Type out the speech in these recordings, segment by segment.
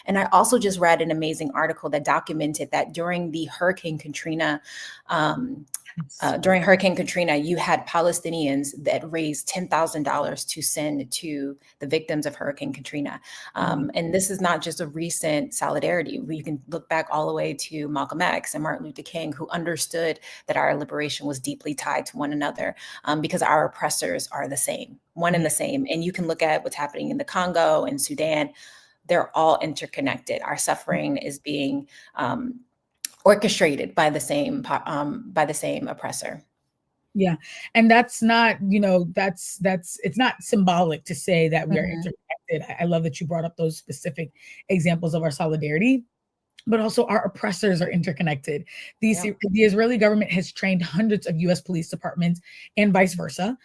And I also just read an amazing article that documented that during the um, Hurricane Katrina, you had Palestinians that raised $10,000 to send to the victims of Hurricane Katrina. And this is not just a recent solidarity. We can look back all the way to Malcolm X and Martin Luther King, who understood that our liberation was deeply tied to one another, because our oppressors are the same, one and the same. And you can look at what's happening in the Congo and Sudan. They're all interconnected. Our suffering is being orchestrated by the same oppressor. Yeah. And that's not, it's not symbolic to say that we are interconnected. I love that you brought up those specific examples of our solidarity, but also our oppressors are interconnected. The Israeli government has trained hundreds of US police departments and vice versa.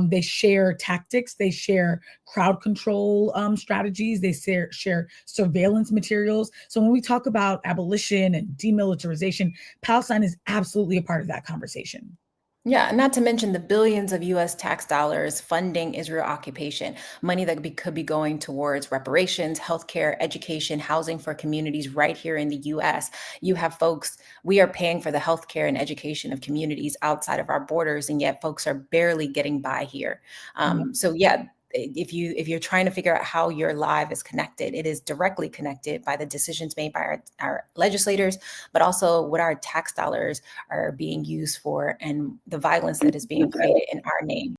They share tactics, they share crowd control strategies, they share surveillance materials. So when we talk about abolition and demilitarization, Palestine is absolutely a part of that conversation. Yeah, not to mention the billions of US tax dollars funding Israel occupation, money that could be going towards reparations, healthcare, education, housing for communities right here in the US. You have folks, we are paying for the healthcare and education of communities outside of our borders, and yet folks are barely getting by here. So yeah, if you're trying to figure out how your life is connected, it is directly connected by the decisions made by our legislators, but also what our tax dollars are being used for and the violence that is being created in our name.